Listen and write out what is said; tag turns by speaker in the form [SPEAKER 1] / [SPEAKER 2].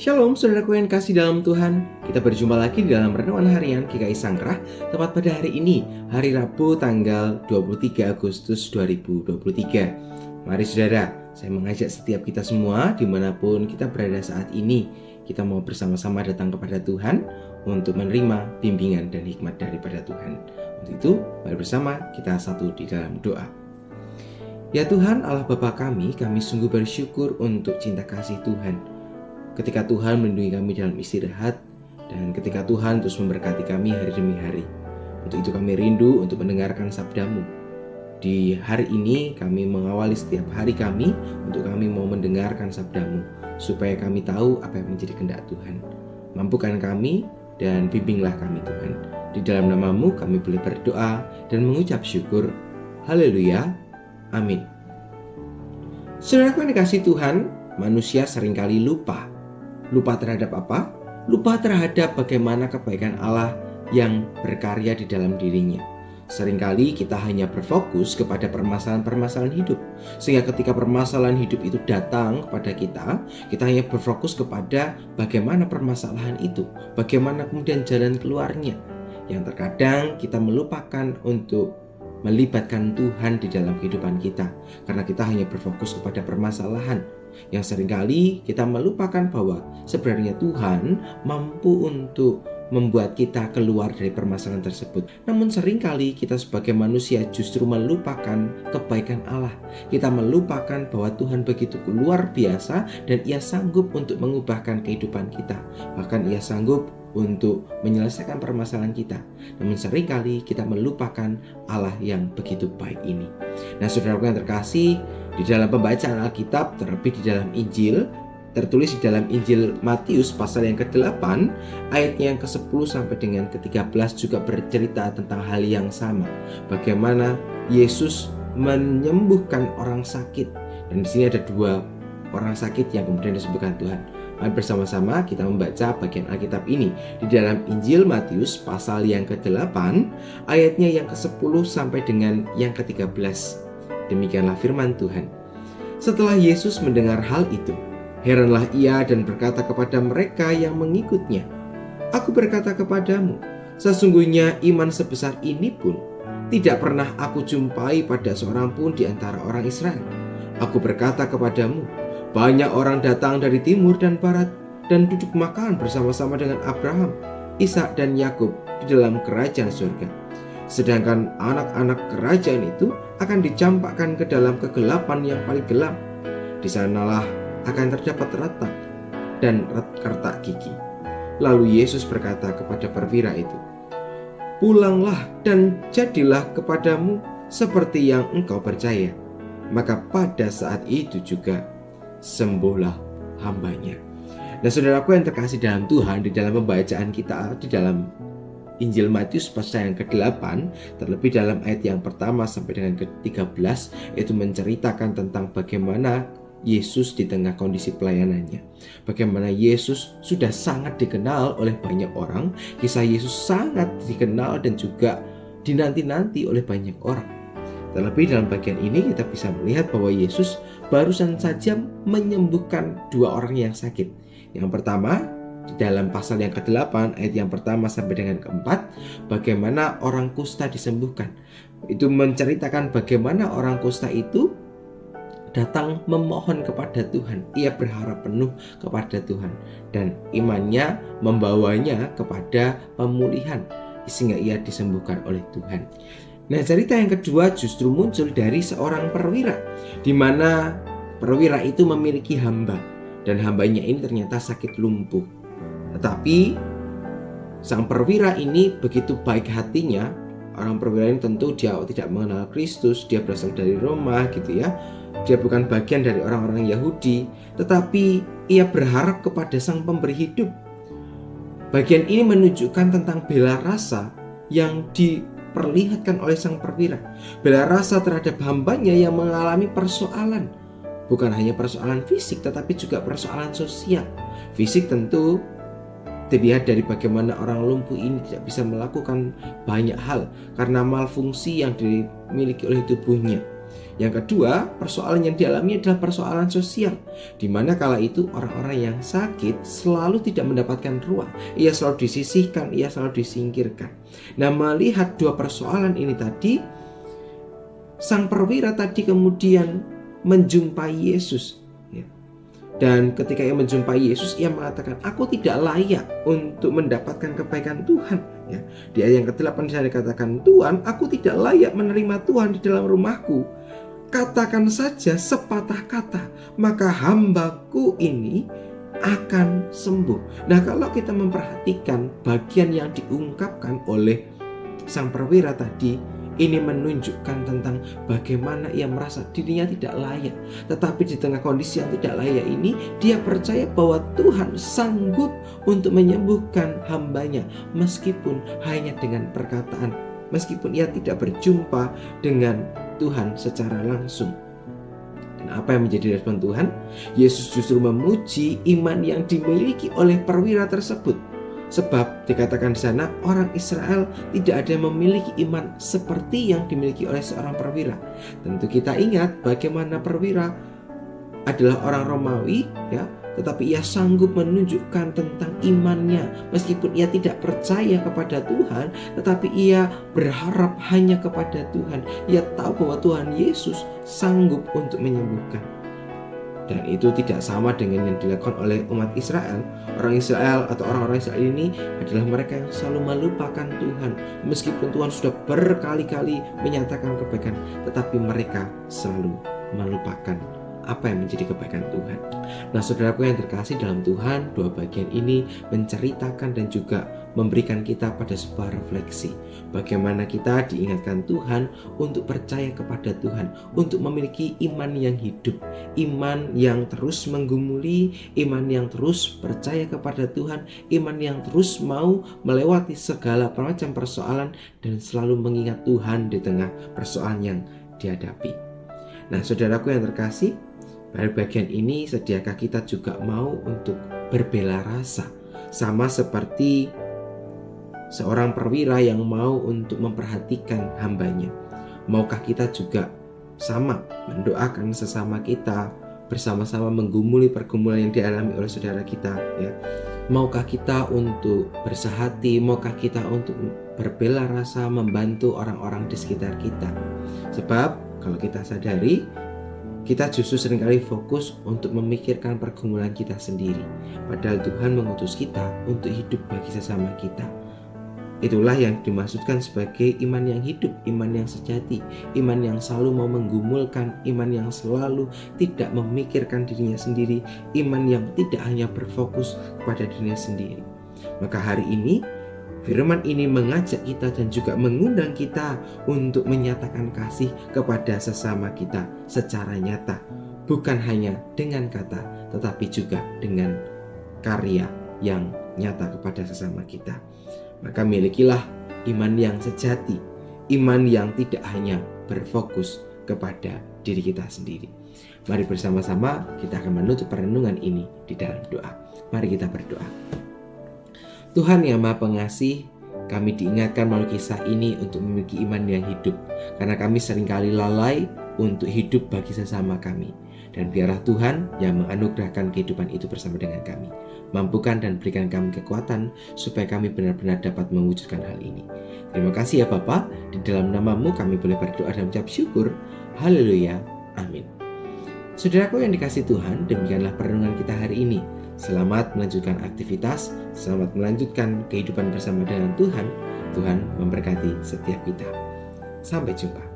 [SPEAKER 1] Shalom saudaraku yang kasih dalam Tuhan. Kita berjumpa lagi di dalam Renungan Harian GKI Sangkrah. Tepat pada hari ini, hari Rabu tanggal 23 Agustus 2023. Mari saudara, saya mengajak setiap kita semua dimanapun kita berada saat ini, kita mau bersama-sama datang kepada Tuhan untuk menerima bimbingan dan hikmat daripada Tuhan. Untuk itu, mari bersama kita satu di dalam doa. Ya Tuhan Allah Bapa kami sungguh bersyukur untuk cinta kasih Tuhan. Ketika Tuhan melindungi kami dalam istirahat, dan ketika Tuhan terus memberkati kami hari demi hari. Untuk itu kami rindu untuk mendengarkan sabda-Mu. Di hari ini kami mengawali setiap hari kami untuk kami mau mendengarkan sabda-Mu, supaya kami tahu apa yang menjadi kehendak Tuhan. Mampukan kami dan bimbinglah kami Tuhan. Di dalam nama-Mu kami boleh berdoa dan mengucap syukur. Haleluya. Amin. Saudaraku yang dikasihi Tuhan, manusia seringkali lupa. Lupa terhadap apa? Lupa terhadap bagaimana kebaikan Allah yang berkarya di dalam dirinya. Seringkali kita hanya berfokus kepada permasalahan-permasalahan hidup. Sehingga ketika permasalahan hidup itu datang kepada kita hanya berfokus kepada bagaimana permasalahan itu, bagaimana kemudian jalan keluarnya. Yang terkadang kita melupakan untuk melibatkan Tuhan di dalam kehidupan kita, karena kita hanya berfokus kepada permasalahan. Yang seringkali kita melupakan bahwa sebenarnya Tuhan mampu untuk membuat kita keluar dari permasalahan tersebut. Namun seringkali kita sebagai manusia justru melupakan kebaikan Allah. Kita melupakan bahwa Tuhan begitu luar biasa dan Ia sanggup untuk mengubahkan kehidupan kita. Bahkan Ia sanggup untuk menyelesaikan permasalahan kita. Namun seringkali kita melupakan Allah yang begitu baik ini. Nah saudaraku yang terkasih, di dalam pembacaan Alkitab, terlebih di dalam Injil, tertulis di dalam Injil Matius pasal yang ke-8 ayatnya yang ke-10 sampai dengan ke-13 juga bercerita tentang hal yang sama. Bagaimana Yesus menyembuhkan orang sakit. Dan di sini ada dua orang sakit yang kemudian disembuhkan Tuhan. Mari bersama-sama kita membaca bagian Alkitab ini di dalam Injil Matius pasal yang ke-8 ayatnya yang ke-10 sampai dengan yang ke-13. Demikianlah firman Tuhan. Setelah Yesus mendengar hal itu, heranlah ia dan berkata kepada mereka yang mengikutnya, "Aku berkata kepadamu, sesungguhnya iman sebesar ini pun tidak pernah aku jumpai pada seorang pun di antara orang Israel. Aku berkata kepadamu, banyak orang datang dari timur dan barat dan duduk makan bersama-sama dengan Abraham, Ishak dan Yakub di dalam kerajaan surga. Sedangkan anak-anak kerajaan itu akan dicampakkan ke dalam kegelapan yang paling gelap. Di sanalah akan terdapat retak dan kertak gigi." Lalu Yesus berkata kepada perwira itu, "Pulanglah dan jadilah kepadamu seperti yang engkau percaya." Maka pada saat itu juga sembuhlah hambanya. Nah saudaraku yang terkasih dalam Tuhan, di dalam pembacaan kita di dalam Injil Matius pasal yang ke-8, terlebih dalam ayat yang pertama sampai dengan ke-13, itu menceritakan tentang bagaimana Yesus di tengah kondisi pelayanannya. Bagaimana Yesus sudah sangat dikenal oleh banyak orang. Kisah Yesus sangat dikenal dan juga dinanti-nanti oleh banyak orang. Terlebih dalam bagian ini kita bisa melihat bahwa Yesus barusan saja menyembuhkan dua orang yang sakit. Yang pertama, di dalam pasal yang ke-8 ayat yang pertama sampai dengan ke-4, bagaimana orang kusta disembuhkan. Itu menceritakan bagaimana orang kusta itu datang memohon kepada Tuhan. Ia berharap penuh kepada Tuhan dan imannya membawanya kepada pemulihan sehingga ia disembuhkan oleh Tuhan. Nah, cerita yang kedua justru muncul dari seorang perwira, di mana perwira itu memiliki hamba dan hambanya ini ternyata sakit lumpuh. Tetapi sang perwira ini begitu baik hatinya. Orang perwira ini tentu dia tidak mengenal Kristus, dia berasal dari Roma gitu ya. Dia bukan bagian dari orang-orang Yahudi, tetapi ia berharap kepada sang pemberi hidup. Bagian ini menunjukkan tentang bela rasa yang diperlihatkan oleh sang perwira. Bela rasa terhadap hambanya yang mengalami persoalan. Bukan hanya persoalan fisik, tetapi juga persoalan sosial. Fisik tentu dilihat dari bagaimana orang lumpuh ini tidak bisa melakukan banyak hal karena malfungsi yang dimiliki oleh tubuhnya. Yang kedua, persoalan yang dialami adalah persoalan sosial, di mana kala itu orang-orang yang sakit selalu tidak mendapatkan ruang. Ia selalu disisihkan, ia selalu disingkirkan. Nah, melihat dua persoalan ini tadi, sang perwira tadi kemudian menjumpai Yesus. Dan ketika ia menjumpai Yesus, ia mengatakan, aku tidak layak untuk mendapatkan kebaikan Tuhan. Di ayat yang ke-8 saya dikatakan, Tuhan, aku tidak layak menerima Tuhan di dalam rumahku. Katakan saja sepatah kata, maka hambaku ini akan sembuh. Nah, kalau kita memperhatikan bagian yang diungkapkan oleh sang perwira tadi, ini menunjukkan tentang bagaimana ia merasa dirinya tidak layak. Tetapi di tengah kondisi yang tidak layak ini, dia percaya bahwa Tuhan sanggup untuk menyembuhkan hambanya, meskipun hanya dengan perkataan, meskipun ia tidak berjumpa dengan Tuhan secara langsung. Dan apa yang menjadi respon Tuhan? Yesus justru memuji iman yang dimiliki oleh perwira tersebut. Sebab dikatakan di sana, orang Israel tidak ada yang memiliki iman seperti yang dimiliki oleh seorang perwira. Tentu kita ingat bagaimana perwira adalah orang Romawi, tetapi ia sanggup menunjukkan tentang imannya. Meskipun ia tidak percaya kepada Tuhan, tetapi ia berharap hanya kepada Tuhan. Ia tahu bahwa Tuhan Yesus sanggup untuk menyembuhkan. Dan itu tidak sama dengan yang dilakukan oleh umat Israel. Orang Israel atau orang-orang Israel ini adalah mereka yang selalu melupakan Tuhan. Meskipun Tuhan sudah berkali-kali menyatakan kebaikan, tetapi mereka selalu melupakan apa yang menjadi kebaikan Tuhan. Nah, saudaraku yang terkasih dalam Tuhan, dua bagian ini menceritakan dan juga memberikan kita pada sebuah refleksi. Bagaimana kita diingatkan Tuhan untuk percaya kepada Tuhan, untuk memiliki iman yang hidup, iman yang terus menggumuli, iman yang terus percaya kepada Tuhan, iman yang terus mau melewati segala macam persoalan dan selalu mengingat Tuhan di tengah persoalan yang dihadapi. Nah, saudaraku yang terkasih, pada bagian ini sediakah kita juga mau untuk berbela rasa, sama seperti seorang perwira yang mau untuk memperhatikan hambanya? Maukah kita juga sama mendoakan sesama kita, bersama-sama menggumuli pergumulan yang dialami oleh saudara kita, Maukah kita untuk bersahati? Maukah kita untuk berbela rasa, membantu orang-orang di sekitar kita? Sebab kalau kita sadari, kita justru seringkali fokus untuk memikirkan pergumulan kita sendiri, padahal Tuhan mengutus kita untuk hidup bagi sesama kita. Itulah yang dimaksudkan sebagai iman yang hidup, iman yang sejati, iman yang selalu mau menggumulkan, iman yang selalu tidak memikirkan dirinya sendiri, iman yang tidak hanya berfokus kepada dirinya sendiri. Maka hari ini firman ini mengajak kita dan juga mengundang kita untuk menyatakan kasih kepada sesama kita secara nyata, bukan hanya dengan kata, tetapi juga dengan karya yang nyata kepada sesama kita. Maka milikilah iman yang sejati, iman yang tidak hanya berfokus kepada diri kita sendiri. Mari bersama-sama kita akan menutup perenungan ini di dalam doa. Mari kita berdoa. Tuhan yang Maha Pengasih, kami diingatkan melalui kisah ini untuk memiliki iman yang hidup, karena kami seringkali lalai untuk hidup bagi sesama kami. Dan biarlah Tuhan yang menganugerahkan kehidupan itu bersama dengan kami. Mampukan dan berikan kami kekuatan supaya kami benar-benar dapat mewujudkan hal ini. Terima kasih ya Bapa, di dalam nama-Mu kami boleh berdoa dan mengucap syukur. Haleluya, amin. Saudaraku yang dikasihi Tuhan, demikianlah perenungan kita hari ini. Selamat melanjutkan aktivitas, selamat melanjutkan kehidupan bersama dengan Tuhan. Tuhan memberkati setiap kita. Sampai jumpa.